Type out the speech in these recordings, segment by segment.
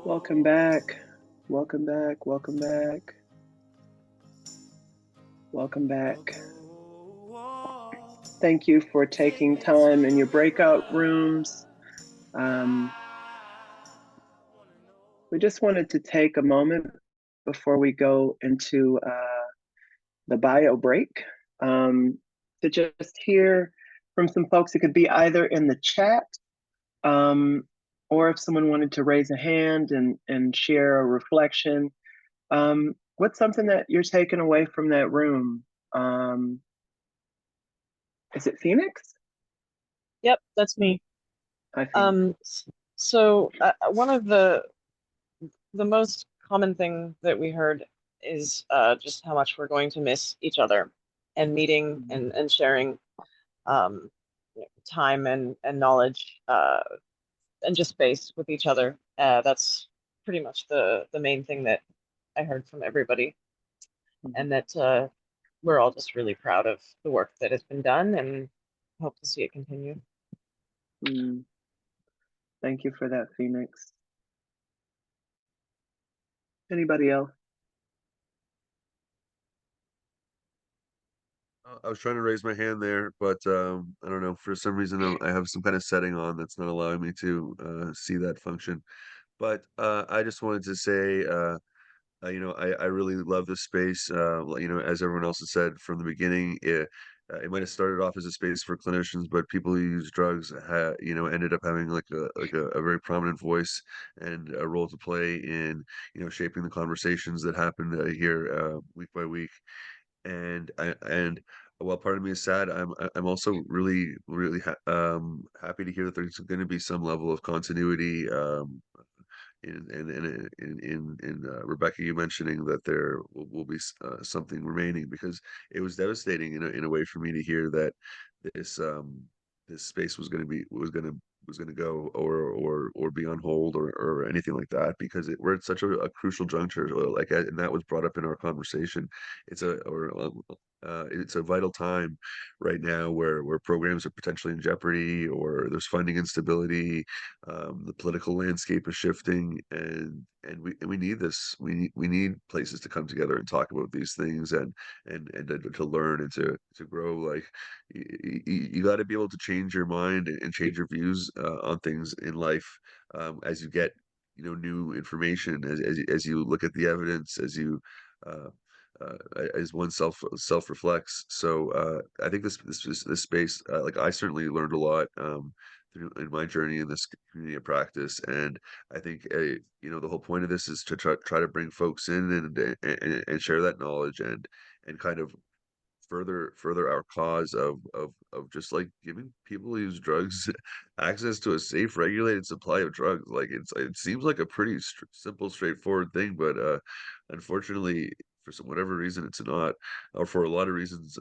Welcome back. Welcome back. Welcome back. Welcome back. Thank you for taking time in your breakout rooms. We just wanted to take a moment before we go into the bio break to just hear from some folks. It could be either in the chat or if someone wanted to raise a hand and share a reflection. What's something that you're taking away from that room? Is it Phoenix? Yep, that's me. Hi, Phoenix. One of the most common thing that we heard is just how much we're going to miss each other and meeting and sharing um, time and knowledge and just space with each other. That's pretty much the main thing that I heard from everybody, and that we're all just really proud of the work that has been done and hope to see it continue. Thank you for that, Phoenix. Anybody else? I was trying to raise my hand there, but I don't know. For some reason, I have some kind of setting on that's not allowing me to see that function. But I just wanted to say, I really love this space. As everyone else has said from the beginning, it might have started off as a space for clinicians, but people who use drugs, ended up having a very prominent voice and a role to play in, shaping the conversations that happen here week by week. And while part of me is sad, I'm also happy to hear that there's going to be some level of continuity. In Rebecca, you mentioning that there will be something remaining, because it was devastating in a way for me to hear that this this space was going to go or be on hold or anything like that, because we're at such a crucial juncture, and that was brought up in our conversation. It's a vital time right now where programs are potentially in jeopardy, or there's funding instability. The political landscape is shifting, and we need this. We need places to come together and talk about these things, and to learn and to grow. Like, you got to be able to change your mind and change your views on things in life, as you get new information, as you look at the evidence, uh, as one self reflects. So I think this space, like, I certainly learned a lot in my journey in this community of practice. And I think the whole point of this is to try to bring folks in and share that knowledge, and kind of further our cause of just like giving people who use drugs access to a safe, regulated supply of drugs. Like, it seems like a pretty simple, straightforward thing, but unfortunately, for whatever reason, it's not, or for a lot of reasons,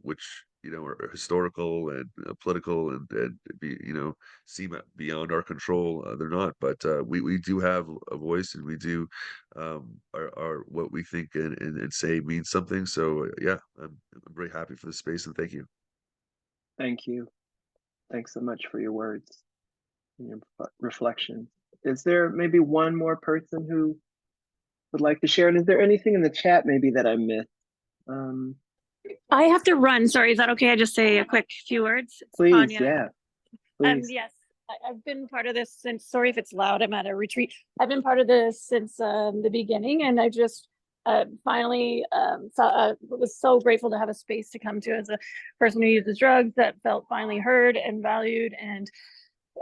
which are historical and political, and seem beyond our control. They're not, but we do have a voice, and we do, are what we think and say means something. So yeah, I'm very happy for the space, and thank you. Thank you. Thanks so much for your words and your reflections. Is there maybe one more person who would like to share? And is there anything in the chat maybe that I missed? I have to run. Sorry, is that okay? I just say a quick few words. It's please, Tanya. yeah. Please. Yes, I've been part of this since, sorry if it's loud, I'm at a retreat. I've been part of this since the beginning, and I just finally was so grateful to have a space to come to as a person who uses drugs, that felt finally heard and valued, and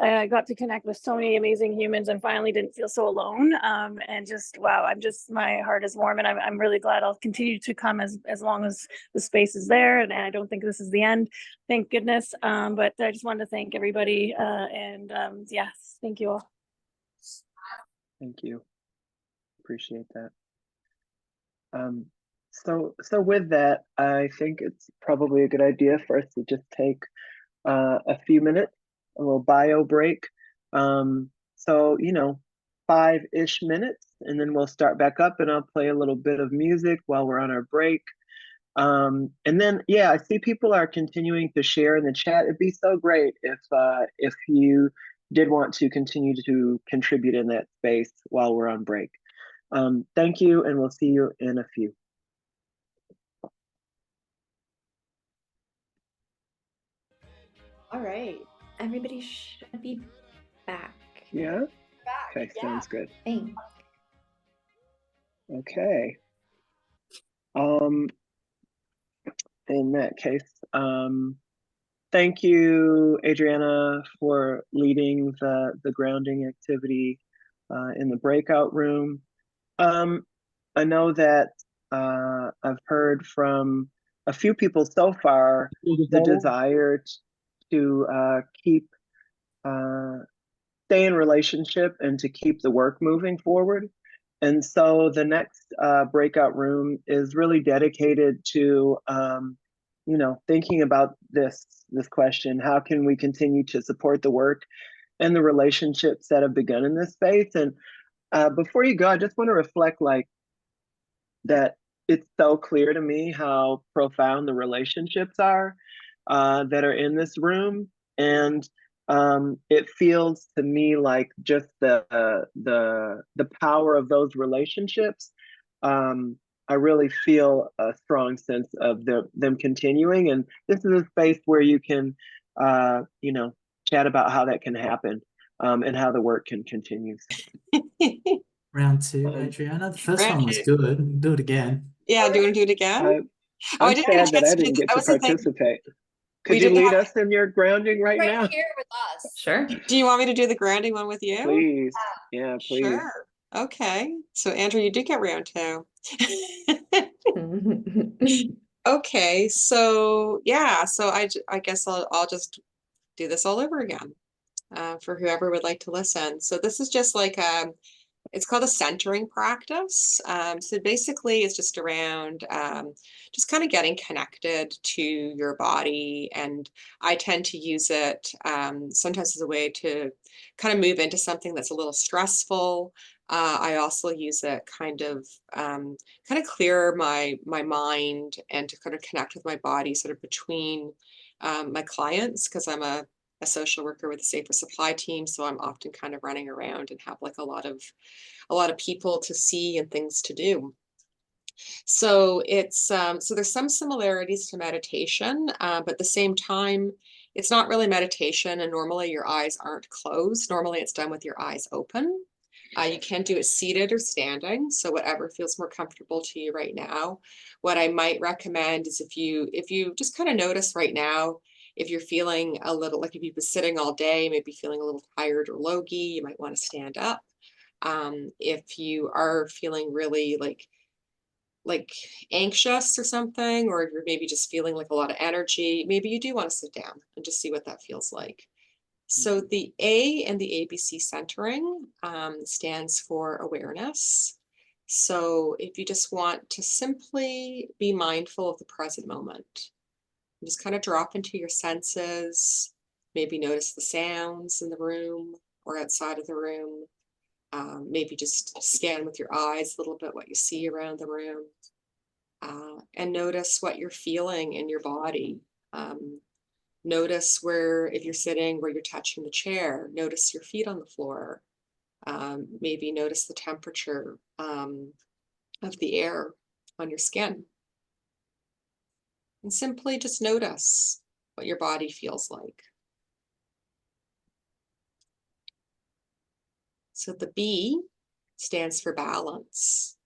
I got to connect with so many amazing humans and finally didn't feel so alone. And just, wow, my heart is warm, and I'm really glad I'll continue to come as long as the space is there. And I don't think this is the end, thank goodness. But I just wanted to thank everybody. Yes, thank you all. Thank you. Appreciate that. So with that, I think it's probably a good idea for us to just take a few minutes, a little bio break. So 5-ish minutes, and then we'll start back up, and I'll play a little bit of music while we're on our break. And then, yeah, I see people are continuing to share in the chat. It'd be so great if you did want to continue to contribute in that space while we're on break. Thank you, and we'll see you in a few. All right, everybody should be back. Yeah? Back. Okay, sounds good. Thanks. Okay. In that case, thank you, Adriana, for leading the grounding activity in the breakout room. I know that I've heard from a few people so far the desire to keep stay in relationship and to keep the work moving forward. And so the next breakout room is really dedicated to, thinking about this question: how can we continue to support the work and the relationships that have begun in this space? And before you go, I just want to reflect that it's so clear to me how profound the relationships are that are in this room, and it feels to me like just the power of those relationships. I really feel a strong sense of them continuing, and this is a space where you can, chat about how that can happen and how the work can continue. Round two, Adriana. The first one was Round good. Do it again. Yeah, do you want to do it again? Oh, I I'm didn't get a sad that chance I to do didn't this. get That to was the thing. participate. We Could you didn't lead have- us in your grounding right Right now? here with us. Sure. Do you want me to do the grounding one with you? Please. Yeah, please. Sure. Okay. So Andrew, you did get round two. Okay. So yeah. So I guess I'll just do this all over again for whoever would like to listen. So this is just like it's called a centering practice. So basically it's just around just kind of getting connected to your body. And I tend to use it sometimes as a way to kind of move into something that's a little stressful. I also use it kind of clear my mind and to kind of connect with my body sort of between my clients, because I'm a social worker with a Safer Supply team. So I'm often kind of running around and have like a lot of people to see and things to do. So it's so there's some similarities to meditation, but at the same time, it's not really meditation. And normally your eyes aren't closed. Normally it's done with your eyes open. You can do it seated or standing, so whatever feels more comfortable to you right now. What I might recommend is if you just kind of notice right now, if you're feeling a little like if you've been sitting all day, maybe feeling a little tired or logy, you might want to stand up. If you are feeling really like anxious or something, or if you're maybe just feeling like a lot of energy, maybe you do want to sit down and just see what that feels like. So the A and the ABC centering stands for awareness. So if you just want to simply be mindful of the present moment, just kind of drop into your senses, maybe notice the sounds in the room or outside of the room. Maybe just scan with your eyes a little bit what you see around the room, and notice what you're feeling in your body. Notice where, if you're sitting, where you're touching the chair. Notice your feet on the floor. Maybe notice the temperature of the air on your skin. And simply just notice what your body feels like. So the B stands for balance.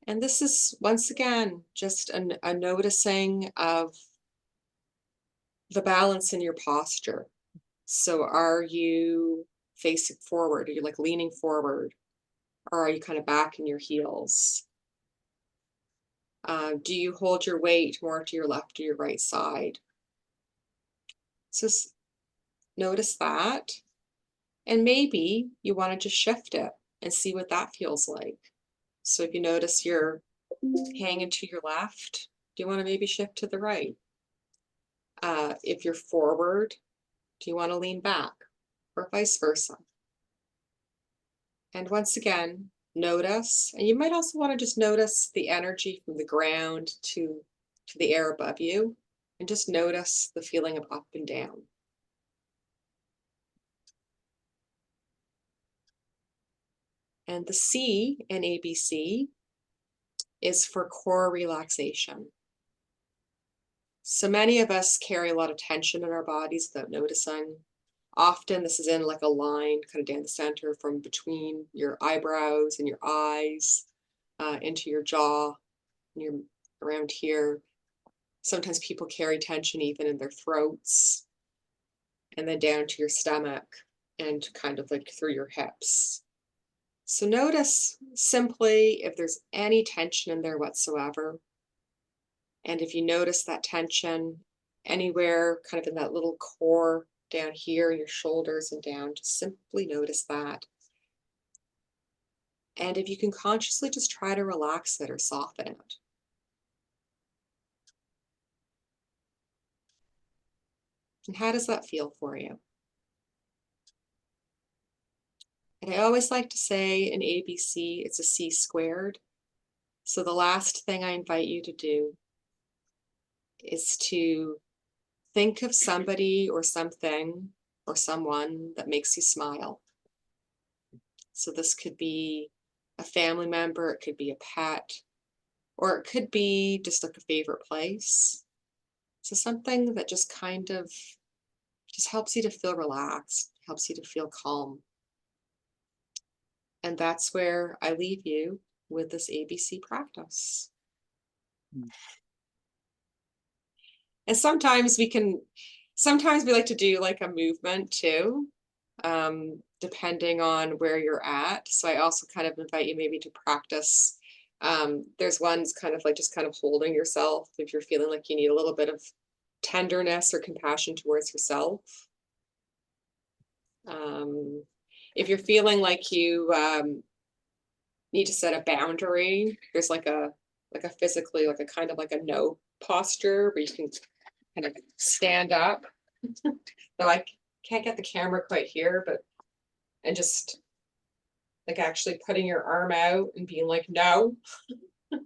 And this is, once again, just a noticing of the balance in your posture. So are you facing forward? Are you like leaning forward? Or are you kind of back in your heels? Do you hold your weight more to your left or your right side? So notice that. And maybe you want to just shift it and see what that feels like. So if you notice you're hanging to your left, do you want to maybe shift to the right? If you're forward, do you want to lean back, or vice versa? And once again, notice, and you might also want to just notice the energy from the ground to the air above you, and just notice the feeling of up and down. And the C in ABC is for core relaxation. So many of us carry a lot of tension in our bodies without noticing. Often this is in like a line kind of down the center from between your eyebrows and your eyes into your jaw and your around here. Sometimes people carry tension even in their throats and then down to your stomach and kind of like through your hips. So notice simply if there's any tension in there whatsoever. And if you notice that tension anywhere kind of in that little core down here, your shoulders and down, just simply notice that. And if you can consciously just try to relax it or soften it. And how does that feel for you? And I always like to say in ABC, it's a C squared. So the last thing I invite you to do is to think of somebody or something or someone that makes you smile. So this could be a family member, it could be a pet, or it could be just like a favorite place. So something that just kind of just helps you to feel relaxed, helps you to feel calm. And that's where I leave you with this ABC practice. And sometimes we like to do like a movement too, depending on where you're at. So I also kind of invite you maybe to practice. There's ones kind of like just kind of holding yourself if you're feeling like you need a little bit of tenderness or compassion towards yourself. If you're feeling like you need to set a boundary, there's like a physically like a kind of like a no posture where you can kind of stand up. Though I can't get the camera quite here, but and just like actually putting your arm out and being like no. So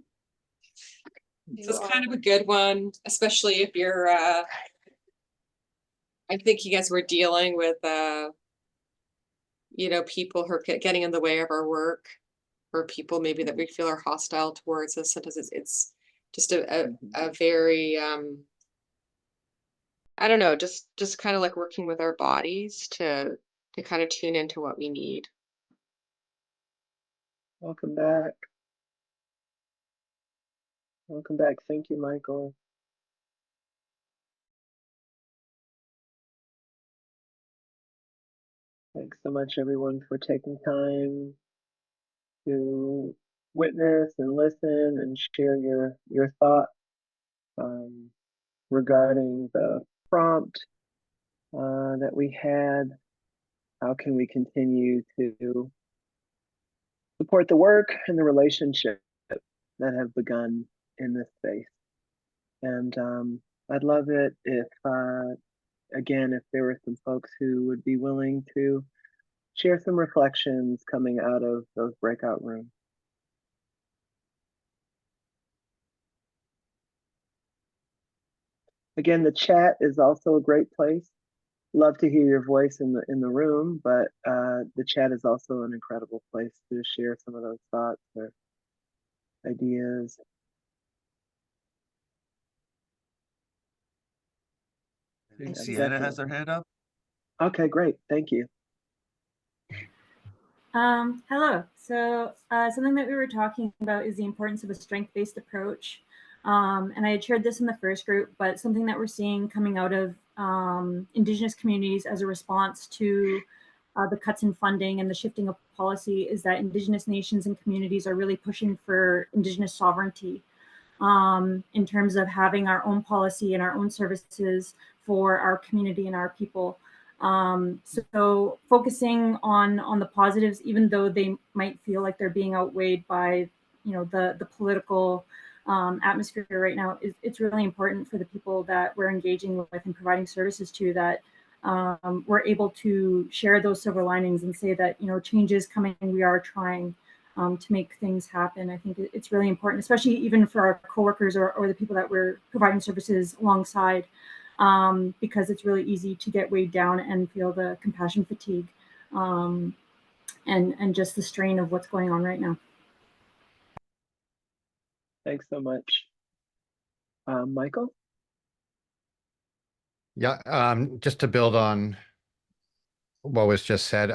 it's kind of a good one, especially if you're I think you guys were dealing with you know, people who are getting in the way of our work, or people maybe that we feel are hostile towards us. Sometimes it's just a very I don't know, just kind of like working with our bodies to kind of tune into what we need. Welcome back. Welcome back. Thank you, Michael. Thanks so much, everyone, for taking time to witness and listen and share your thoughts regarding the prompt that we had. How can we continue to support the work and the relationship that have begun in this space? And I'd love it if, again, if there were some folks who would be willing to share some reflections coming out of those breakout rooms. Again, the chat is also a great place. Love to hear your voice in the room, but the chat is also an incredible place to share some of those thoughts or ideas. I think Yeah, Sienna has her hand up. Okay, great. Thank you. Hello. So something that we were talking about is the importance of a strength-based approach. And I had shared this in the first group, but something that we're seeing coming out of Indigenous communities as a response to the cuts in funding and the shifting of policy is that Indigenous nations and communities are really pushing for Indigenous sovereignty in terms of having our own policy and our own services for our community and our people. So focusing on the positives, even though they might feel like they're being outweighed by, you know, the political atmosphere right now, it's really important for the people that we're engaging with and providing services to that we're able to share those silver linings and say that, you know, change is coming and we are trying to make things happen. I think it's really important, especially even for our coworkers or the people that we're providing services alongside. Because it's really easy to get weighed down and feel the compassion fatigue. and just the strain of what's going on right now. Thanks so much. Michael? Yeah, just to build on what was just said,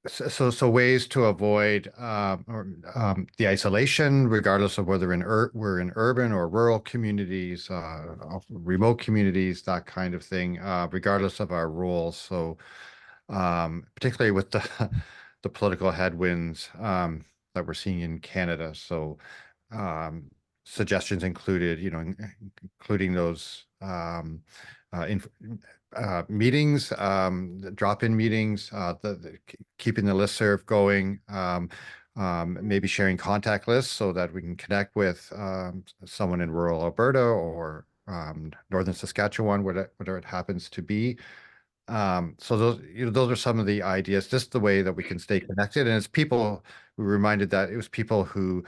so ways to avoid the isolation, regardless of whether we're in urban or rural communities, remote communities, that kind of thing, regardless of our roles. So particularly with the the political headwinds that we're seeing in Canada. So suggestions included, including those meetings, drop-in meetings, keeping the listserv going, maybe sharing contact lists so that we can connect with someone in rural Alberta or northern Saskatchewan, whatever it happens to be. So those are some of the ideas, just the way that we can stay connected. And it's people, we reminded that it was people who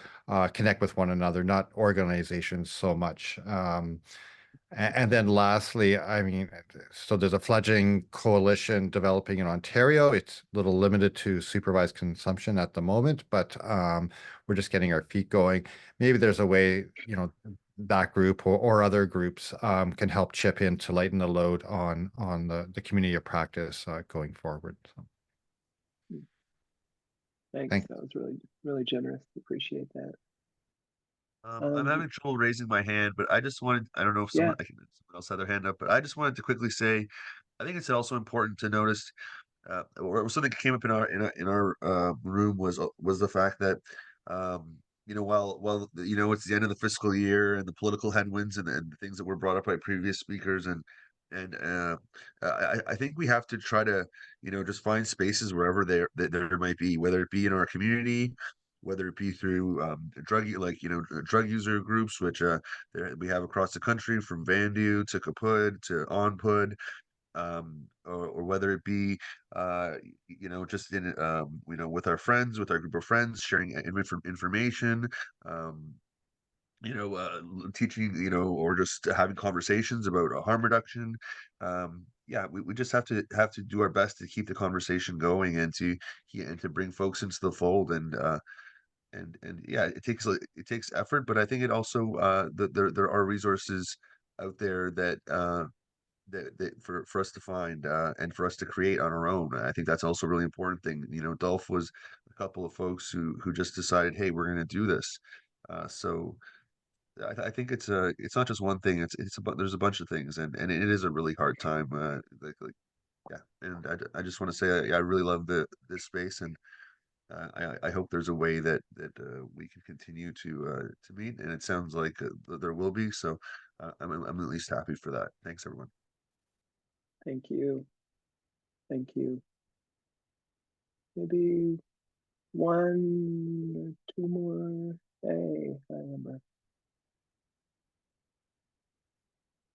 connect with one another, not organizations so much. And then lastly, I mean, so there's a fledgling coalition developing in Ontario. It's a little limited to supervised consumption at the moment, but we're just getting our feet going. Maybe there's a way, that group or other groups can help chip in to lighten the load on the community of practice going forward. So, Thanks. Thank- That was really, really generous. Appreciate that. I'm having trouble raising my hand, but I just wanted, I don't know if someone else had their hand up, but I just wanted to quickly say, I think it's also important to notice, or something that came up in our room was the fact that, while it's the end of the fiscal year and the political headwinds and the things that were brought up by previous speakers and I think we have to try to, just find spaces wherever there might be, whether it be in our community, whether it be through drug user groups, which we have across the country, from Vandu to Kapud to Onpud, or whether it be just in with our friends, with our group of friends, sharing information, teaching, or just having conversations about harm reduction. We just have to do our best to keep the conversation going and to bring folks into the fold. And yeah, it takes effort, but I think it also there are resources out there that for us to find and for us to create on our own. I think that's also a really important thing. Dolph was a couple of folks who just decided, hey, we're going to do this. So I think it's not just one thing. There's a bunch of things, and it is a really hard time. Yeah, and I just want to say I really love this space, and I hope there's a way that we can continue to meet, and it sounds like there will be. So I'm at least happy for that. Thanks, everyone. Thank you. Thank you. Maybe one or two more. Hey, hi, Amber.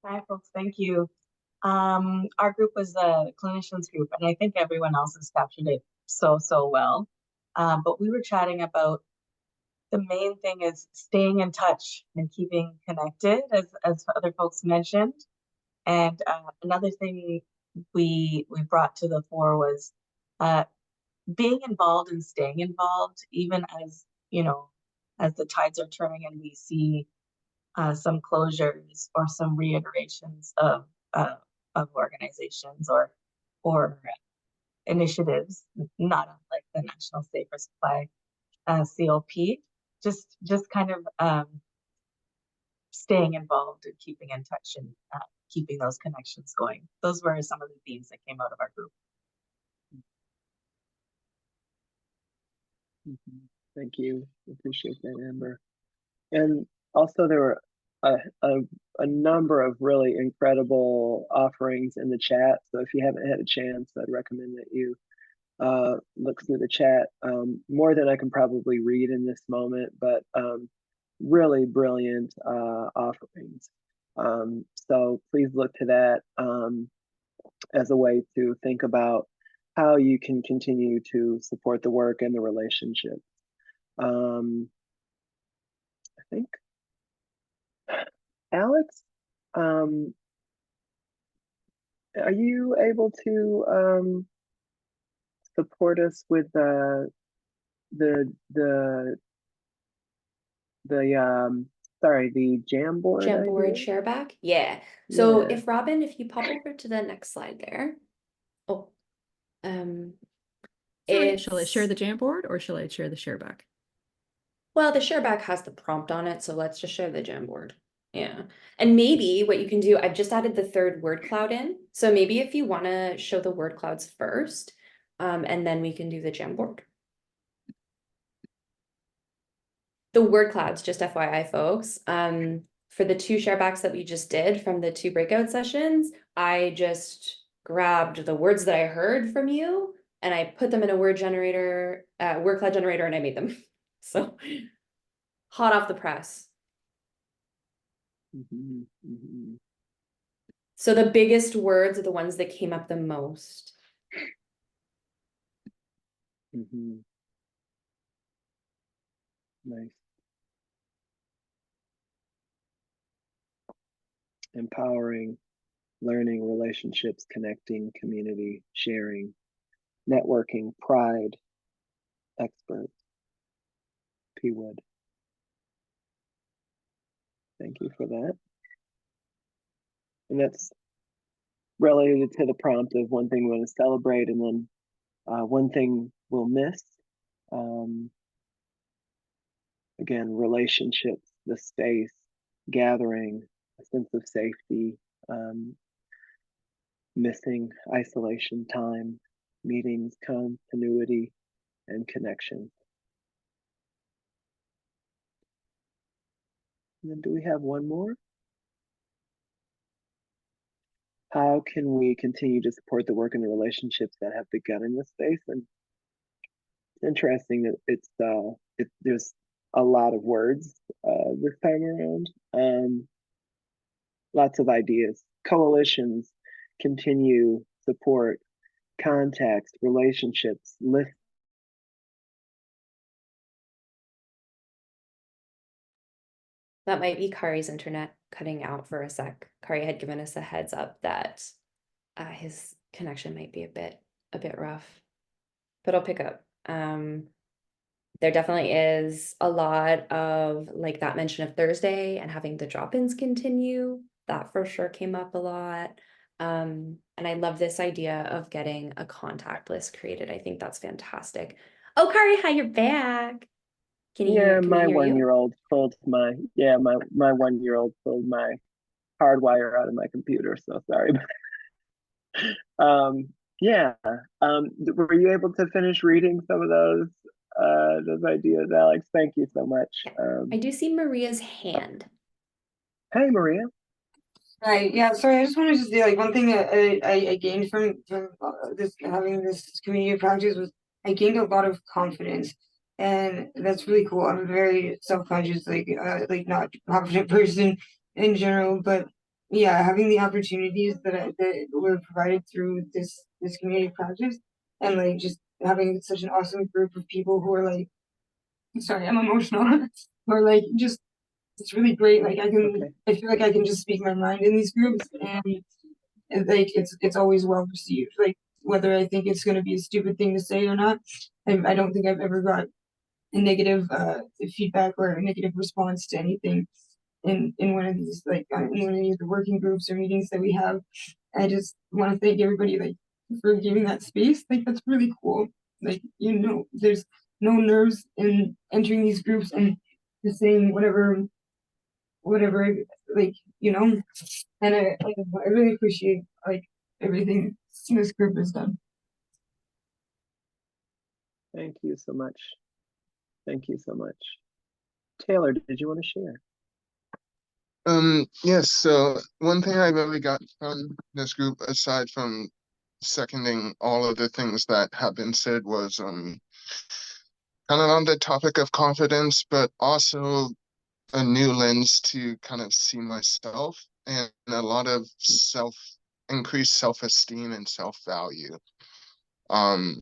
Hi, folks. Thank you. Our group was a clinicians group, and I think everyone else has captured it so well. But we were chatting about the main thing is staying in touch and keeping connected, as other folks mentioned. And another thing we brought to the fore was being involved and staying involved, even as as the tides are turning and we see some closures or some reiterations of organizations or initiatives, not unlike the National Safer Supply CLP. Just kind of staying involved and keeping in touch and keeping those connections going. Those were some of the themes that came out of our group. Thank you. Appreciate that, Amber. And also there were a number of really incredible offerings in the chat. So if you haven't had a chance, I'd recommend that you look through the chat. More than I can probably read in this moment, but really brilliant offerings. So please look to that as a way to think about how you can continue to support the work and the relationship. I think, Alex, are you able to support us with the sorry, the Jamboard Jamboard idea? share back? Yeah. So Yeah. if Robin, if you pop over to the next slide there. Oh, Sorry, shall I share it's, the Jamboard or shall I share the share back? well, the share back has the prompt on it, so let's just share the Jamboard. Yeah. And maybe what you can do, I've just added the third word cloud in. So maybe if you want to show the word clouds first, and then we can do the Jamboard. The word clouds, just FYI, folks. For the 2 sharebacks that we just did from the 2 breakout sessions, I just grabbed the words that I heard from you and I put them in a word generator, word cloud generator, and I made them. So hot off the press. So the biggest words are the ones that came up the most. Nice. Empowering, learning, relationships, connecting, community, sharing, networking, pride, experts. P. Wood. Thank you for that. And that's related to the prompt of one thing we want to celebrate and then one thing we'll miss. Again, relationships, the space, gathering, a sense of safety, missing, isolation, time, meetings, continuity, and connection. And then do we have one more? How can we continue to support the work and the relationships that have begun in this space? And it's interesting that there's a lot of words this time around. Lots of ideas, coalitions, continue, support, context, relationships, lift. That might be Kari's internet cutting out for a sec. Kari had given us a heads up that his connection might be a bit rough, but I'll pick up. There definitely is a lot of like that mention of Thursday and having the drop-ins continue. That for sure came up a lot. And I love this idea of getting a contact list created. I think that's fantastic. Oh, Kari, hi, you're back. Can you hear, My can we hear you? 1-year-old pulled my 1-year-old pulled my hardwire out of my computer, so sorry. Were you able to finish reading some of those ideas, Alex? Thank you so much. I do see Maria's hand. Hey, Maria. Right. Yeah. Sorry. I just wanted to say, like, one thing that I gained from this having this community practice was I gained a lot of confidence, and that's really cool. I'm a very self-conscious, like not confident person in general, but yeah, having the opportunities that were provided through this community practice, and like just having such an awesome group of people who are like, sorry, I'm emotional, or like just. It's really great. Like I feel like I can just speak my mind in these groups, and like it's always well received. Like whether I think it's going to be a stupid thing to say or not, I don't think I've ever got a negative feedback or a negative response to anything in one of these, like in any of the working groups or meetings that we have. I just want to thank everybody like for giving that space. Like that's really cool. Like there's no nerves in entering these groups and just saying whatever, like and I really appreciate like everything this group has done. Thank you so much. Thank you so much. Taylor, did you want to share? Yes, so one thing I really got from this group, aside from seconding all of the things that have been said, was kind of on the topic of confidence, but also a new lens to kind of see myself and a lot of increased self-esteem and self-value. All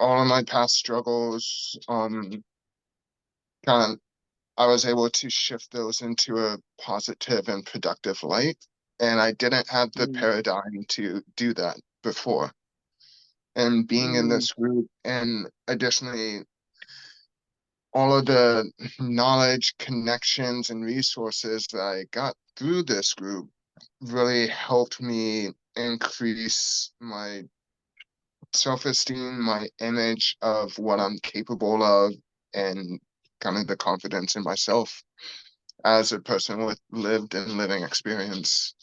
of my past struggles, kind of, I was able to shift those into a positive and productive light. And I didn't have the paradigm to do that before. and being in this group, and additionally all of the knowledge, connections, and resources that I got through this group really helped me increase my self-esteem, my image of what I'm capable of, and kind of the confidence in myself as a person with lived and living experience.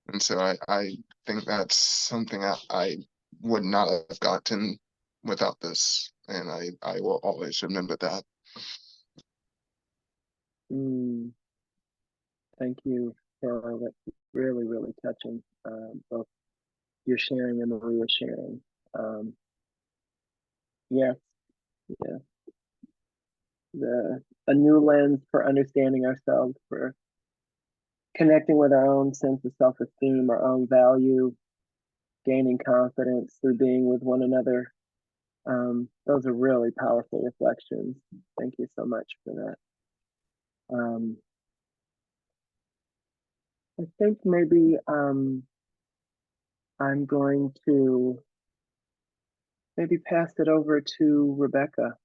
And so I think that's something I would not have gotten without this. And I will always remember that. Thank you, Carol. That's really, really touching. Both your sharing and Maria's sharing. Yes, yeah. A new lens for understanding ourselves, for connecting with our own sense of self-esteem, our own value, gaining confidence through being with one another. Those are really powerful reflections. Thank you so much for that. I think maybe I'm going to maybe pass it over to Rebecca.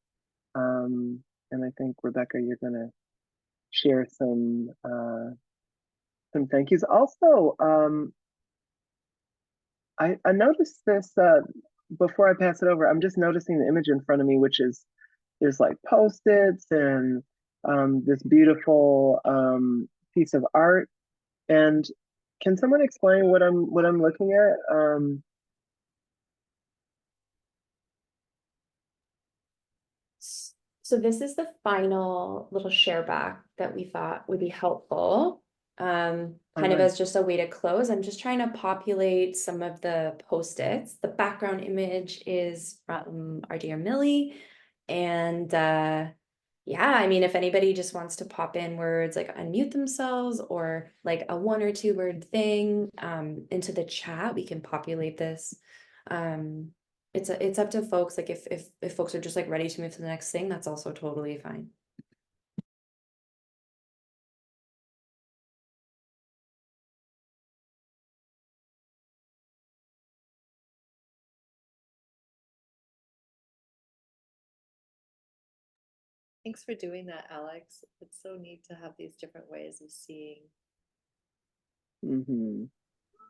And I think, Rebecca, you're going to share some thank yous. Also, I noticed this before I pass it over. I'm just noticing the image in front of me, which is there's like Post-its and this beautiful piece of art. And can someone explain what I'm looking at? So this is the final little share back that we thought would be helpful. Kind of as just a way to close. I'm just trying to populate some of the Post-its. The background image is from our dear Millie. And yeah, I mean, if anybody just wants to pop in words like unmute themselves or like a 1 or 2 word thing into the chat, we can populate this. It's up to folks. Like if folks are just like ready to move to the next thing, that's also totally fine. Thanks for doing that, Alex. It's so neat to have these different ways of seeing. Mm-hmm.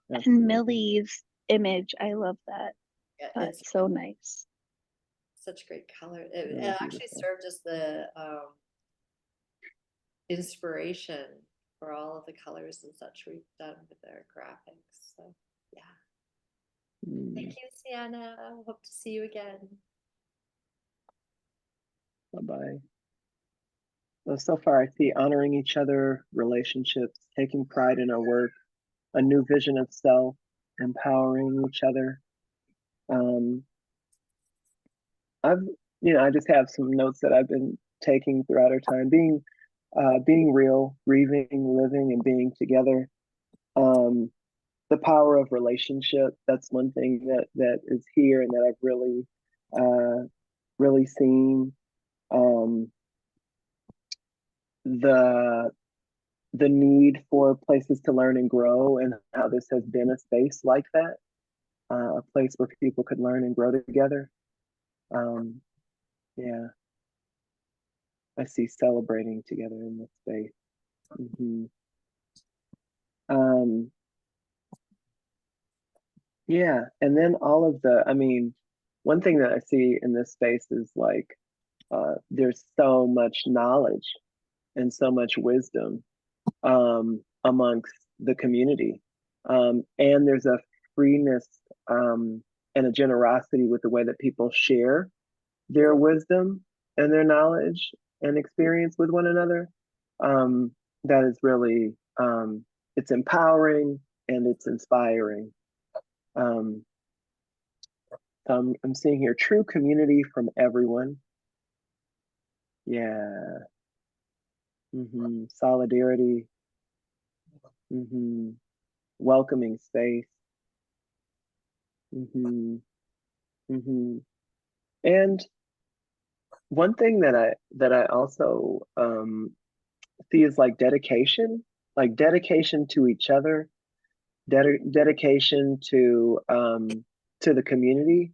And Millie's image, I love that. Yeah, it's so nice. Such great color. It actually served as the inspiration for all of the colors and such we've done with our graphics. So yeah. Thank you, Sienna. Hope to see you again. Bye-bye. Well, so far I see honoring each other, relationships, taking pride in our work, a new vision of self, empowering each other. I just have some notes that I've been taking throughout our time, being real, grieving, living, and being together. The power of relationship, that's one thing that is here and that I've really seen. The need for places to learn and grow, and how this has been a space like that, a place where people could learn and grow together. Yeah, I see celebrating together in this space. Yeah, and then all of one thing that I see in this space is like there's so much knowledge and so much wisdom amongst the community. And there's a freeness and a generosity with the way that people share their wisdom and their knowledge and experience with one another. That is really, it's empowering and it's inspiring. I'm seeing here true community from everyone. Yeah. Solidarity. Welcoming space. And one thing that I also see is like dedication to each other, dedication to to the community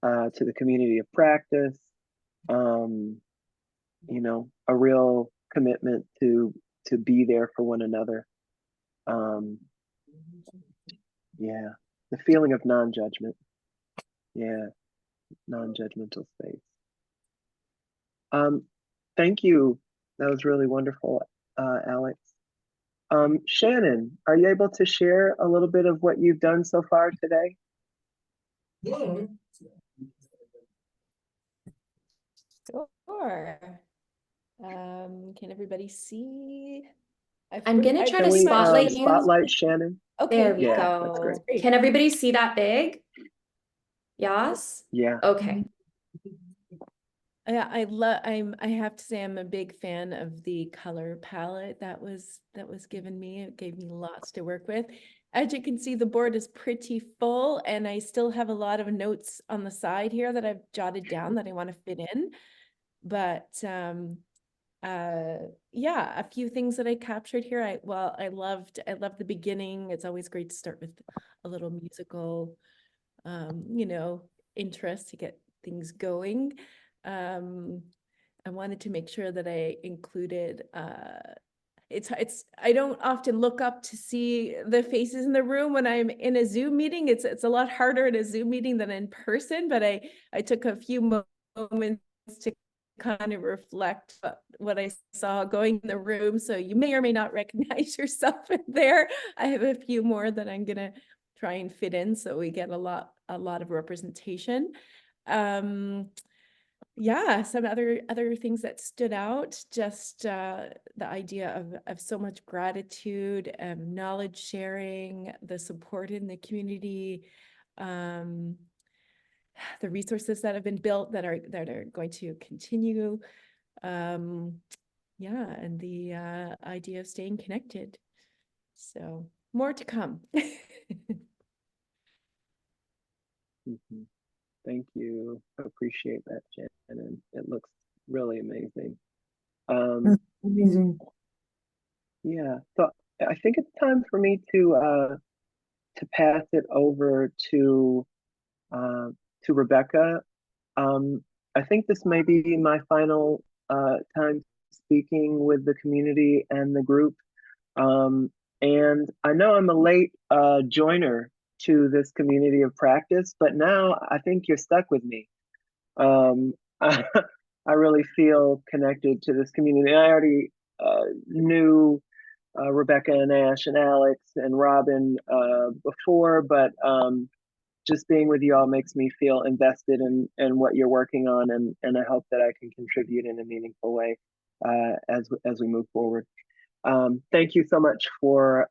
of practice. You know, a real commitment to be there for one another. Yeah, the feeling of non-judgment. Yeah, non-judgmental space. Thank you. That was really wonderful, Alex. Shannon, are you able to share a little bit of what you've done so far today? Sure. Can everybody see? I'm gonna try Can to we spotlight you. spotlight Shannon? Okay, there we Yeah, go. that's great. Can everybody see that big? Yes? Yeah. Okay. I have to say I'm a big fan of the color palette that was given me. It gave me lots to work with. As you can see, the board is pretty full, and I still have a lot of notes on the side here that I've jotted down that I want to fit in. But yeah, a few things that I captured here. I loved the beginning. It's always great to start with a little musical you know, interest to get things going. I wanted to make sure that I included I don't often look up to see the faces in the room when I'm in a Zoom meeting. It's a lot harder in a Zoom meeting than in person, but I took a few moments to kind of reflect what I saw going in the room. So you may or may not recognize yourself in there. I have a few more that I'm gonna try and fit in so we get a lot of representation. Yeah, some other things that stood out, just the idea of so much gratitude and knowledge sharing, the support in the community, the resources that have been built that are going to continue. Yeah, and the idea of staying connected. So more to come. Thank you. I appreciate that, Shannon. It looks really amazing. Amazing. Yeah, so I think it's time for me to pass it over to Rebecca. I think this may be my final time speaking with the community and the group. And I know I'm a late joiner to this community of practice, but now I think you're stuck with me. I really feel connected to this community. I already knew Rebecca and Ash and Alex and Robin before, but just being with you all makes me feel invested in what you're working on, and I hope that I can contribute in a meaningful way as we move forward. Thank you so much for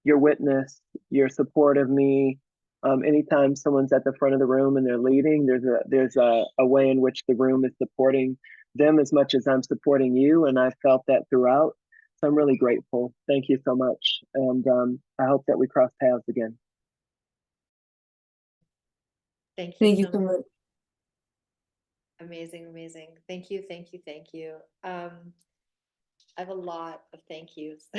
your witness, your support of me. Anytime someone's at the front of the room and they're leading, there's a way in which the room is supporting them as much as I'm supporting you, and I felt that throughout. So I'm really grateful. Thank you so much, and I hope that we cross paths again. Thank Thank you you so so much. much. Amazing, amazing. Thank you, thank you, thank you. I have a lot of thank yous,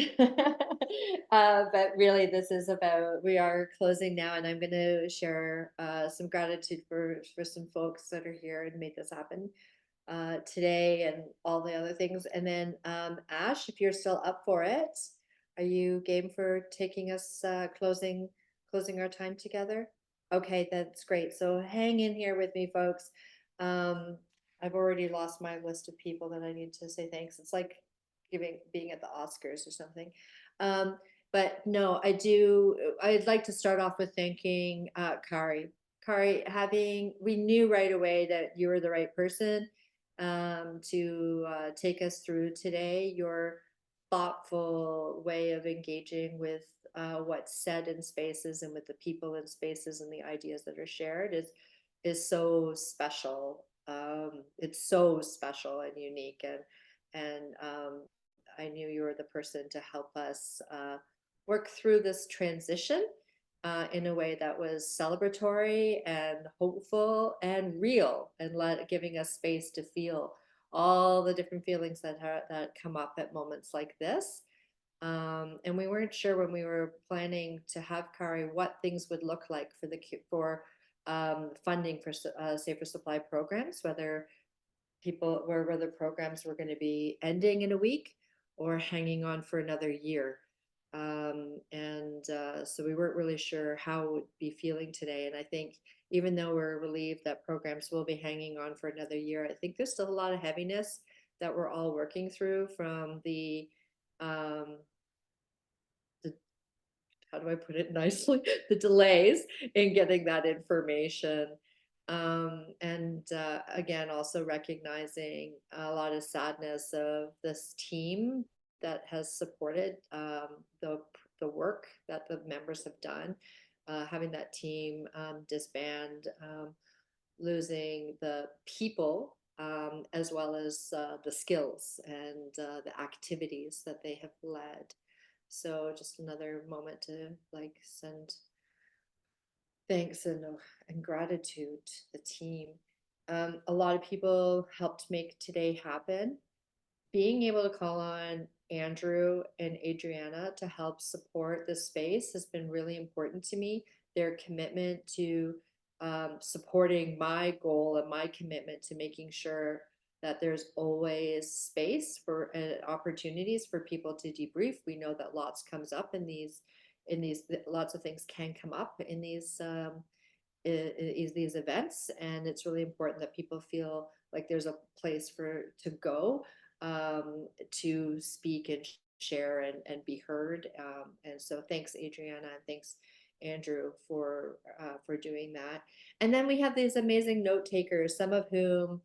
but really this is about, we are closing now, and I'm going to share some gratitude for some folks that are here and made this happen today and all the other things. And then Ash, if you're still up for it, are you game for taking us closing our time together? Okay, that's great. So hang in here with me, folks. I've already lost my list of people that I need to say thanks. It's like being at the Oscars or something. But no, I'd like to start off with thanking Kari. Kari, we knew right away that you were the right person to take us through today. Your thoughtful way of engaging with what's said in spaces and with the people in spaces and the ideas that are shared is so special. It's so special and unique, and I knew you were the person to help us work through this transition in a way that was celebratory and hopeful and real, and giving us space to feel all the different feelings that come up at moments like this. And we weren't sure when we were planning to have Kari what things would look like for funding for safer supply programs, whether programs were going to be ending in a week or hanging on for another year. So we weren't really sure how it would be feeling today. And I think even though we're relieved that programs will be hanging on for another year, I think there's still a lot of heaviness that we're all working through from the how do I put it nicely, the delays in getting that information. Again, also recognizing a lot of sadness of this team that has supported the work that the members have done, having that team disband, losing the people, as well as the skills and the activities that they have led. So just another moment to like send thanks and gratitude to the team. A lot of people helped make today happen. Being able to call on Andrew and Adriana to help support this space has been really important to me. Their commitment to supporting my goal and my commitment to making sure that there's always space for opportunities for people to debrief. We know that lots comes up in these lots of things can come up in these events, and it's really important that people feel like there's a place to go to speak and share and be heard. And so thanks, Adriana, and thanks, Andrew, for doing that. And then we have these amazing note takers, some of whom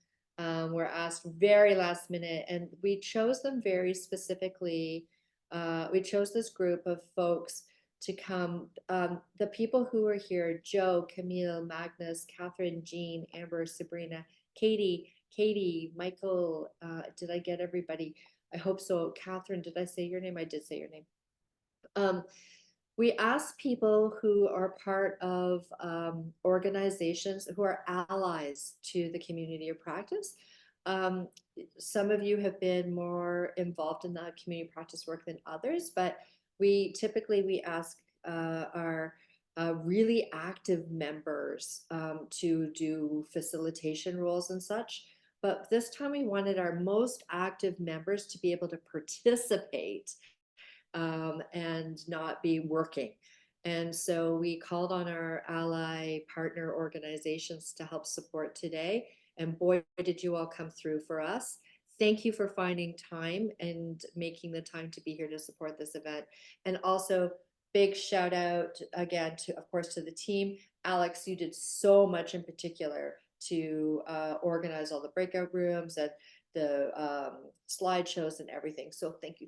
were asked very last minute, and we chose them very specifically. We chose this group of folks to come. The people who were here: Joe, Camille, Magnus, Catherine, Jean, Amber, Sabrina, Katie, Michael. Did I get everybody? I hope so. Catherine, did I say your name? I did say your name. We asked people who are part of organizations who are allies to the community of practice. Some of you have been more involved in that community practice work than others, but we ask our really active members to do facilitation roles and such. But this time we wanted our most active members to be able to participate and not be working. And so we called on our ally partner organizations to help support today. And boy, did you all come through for us. Thank you for finding time and making the time to be here to support this event. And also big shout out again to, of course, to the team. Alex, you did so much in particular to organize all the breakout rooms and the slideshows and everything. So thank you.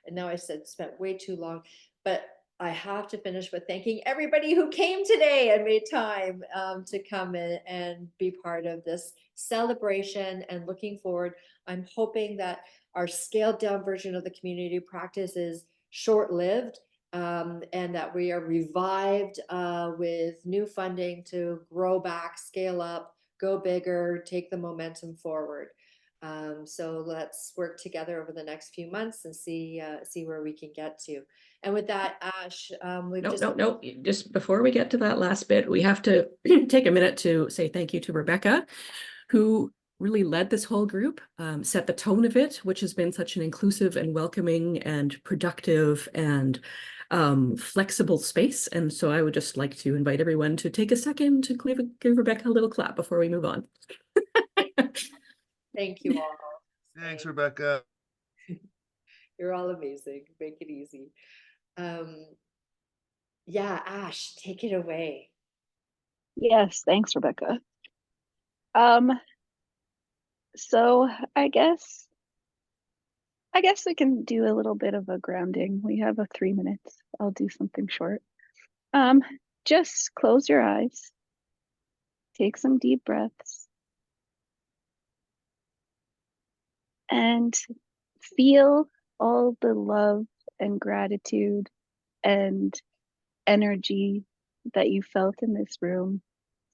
And now I spent way too long, but I have to finish with thanking everybody who came today and made time to come in and be part of this celebration, and looking forward. I'm hoping that our scaled down version of the community practice is short-lived, and that we are revived with new funding to grow back, scale up, go bigger, take the momentum forward. So let's work together over the next few months and see where we can get to. And with that, Ash, No. Just before we get to that last bit, we have to take a minute to say thank you to Rebecca, who really led this whole group, set the tone of it, which has been such an inclusive and welcoming and productive and flexible space. And so I would just like to invite everyone to take a second to give Rebecca a little clap before we move on. Thank you all. Thanks, Rebecca. You're all amazing. Make it easy. Yeah, Ash, take it away. Yes, thanks, Rebecca. So I guess we can do a little bit of a grounding. We have 3 minutes. I'll do something short. Just close your eyes. Take some deep breaths. And feel all the love and gratitude and energy that you felt in this room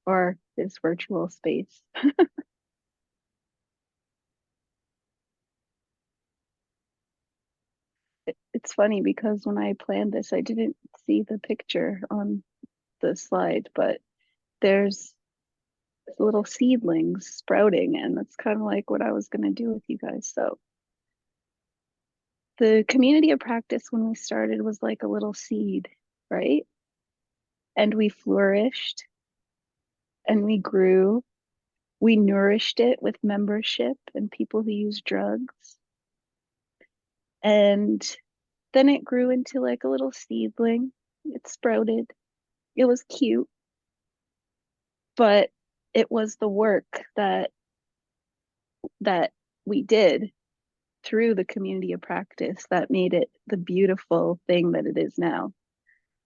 or this virtual space. it's funny because when I planned this, I didn't see the picture on the slide, but there's little seedlings sprouting, and that's kind of like what I was going to do with you guys. So the community of practice when we started was like a little seed, right? And we flourished and we grew. We nourished it with membership and people who use drugs. And then it grew into like a little seedling. It sprouted. It was cute. But it was the work that we did through the community of practice that made it the beautiful thing that it is now.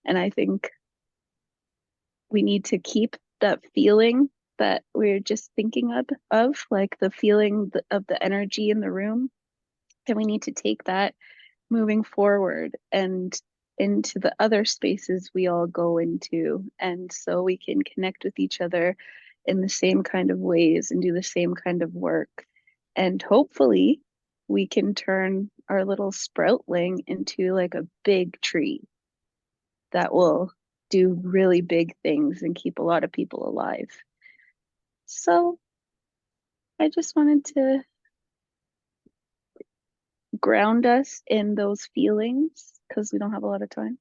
And I think we need to keep that feeling that we're just thinking of like the feeling of the energy in the room. And we need to take that moving forward and into the other spaces we all go into. And so we can connect with each other in the same kind of ways and do the same kind of work. And hopefully we can turn our little sproutling into like a big tree that will do really big things and keep a lot of people alive. So I just wanted to ground us in those feelings because we don't have a lot of time.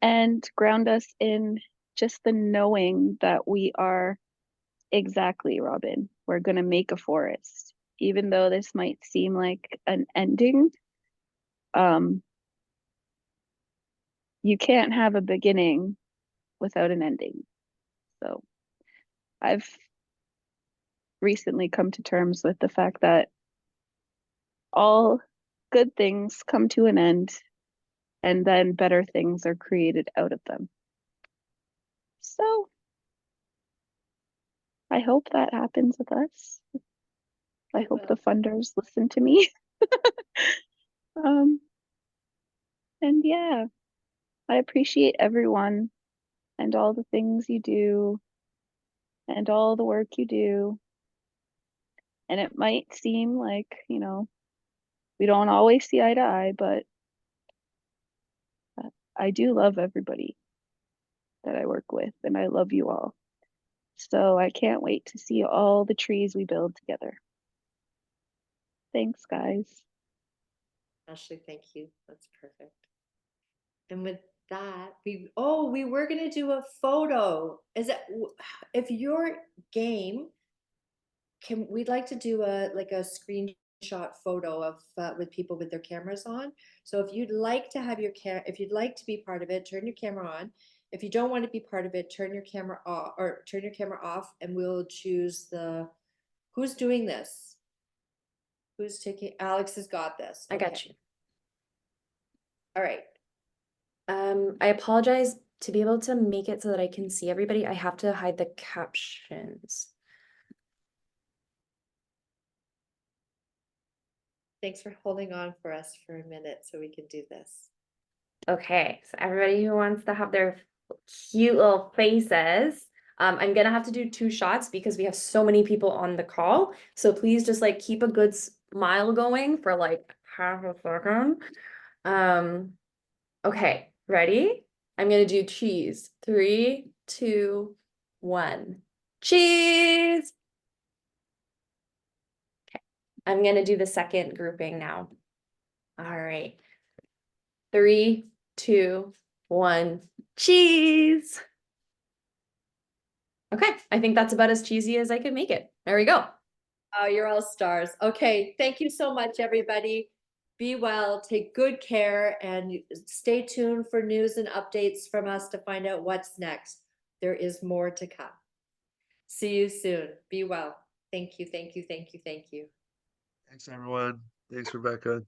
And ground us in just the knowing that we are exactly, Robin, we're going to make a forest. Even though this might seem like an ending, you can't have a beginning without an ending. So I've recently come to terms with the fact that all good things come to an end and then better things are created out of them. So I hope that happens with us. I hope the funders listen to me. And yeah, I appreciate everyone and all the things you do and all the work you do. And it might seem like, we don't always see eye to eye, but I do love everybody that I work with, and I love you all. So I can't wait to see all the trees we build together. Thanks, guys. Ashley, thank you. That's perfect. And with that, we were gonna do a photo. If your game we'd like to do a screenshot photo of with people with their cameras on. So if you'd like to have if you'd like to be part of it, turn your camera on. If you don't want to be part of it, turn your camera off, and we'll choose who's doing this. Who's taking? Alex has got this. I got you. All right. I apologize. To be able to make it so that I can see everybody, I have to hide the captions. Thanks for holding on for us for a minute so we can do this. Okay, so everybody who wants to have their cute little faces, I'm gonna have to do 2 shots because we have so many people on the call. So please just like keep a good smile going for like half a second. Okay, ready? I'm gonna do cheese. 3, 2, 1. Cheese! Okay, I'm gonna do the second grouping now. All right. 3, 2, 1. Cheese! Okay, I think that's about as cheesy as I could make it. There we go. Oh, you're all stars. Okay, thank you so much, everybody. Be well, take good care, and stay tuned for news and updates from us to find out what's next. There is more to come. See you soon. Be well. Thank you, thank you, thank you, thank you. Thanks, everyone. Thanks, Rebecca.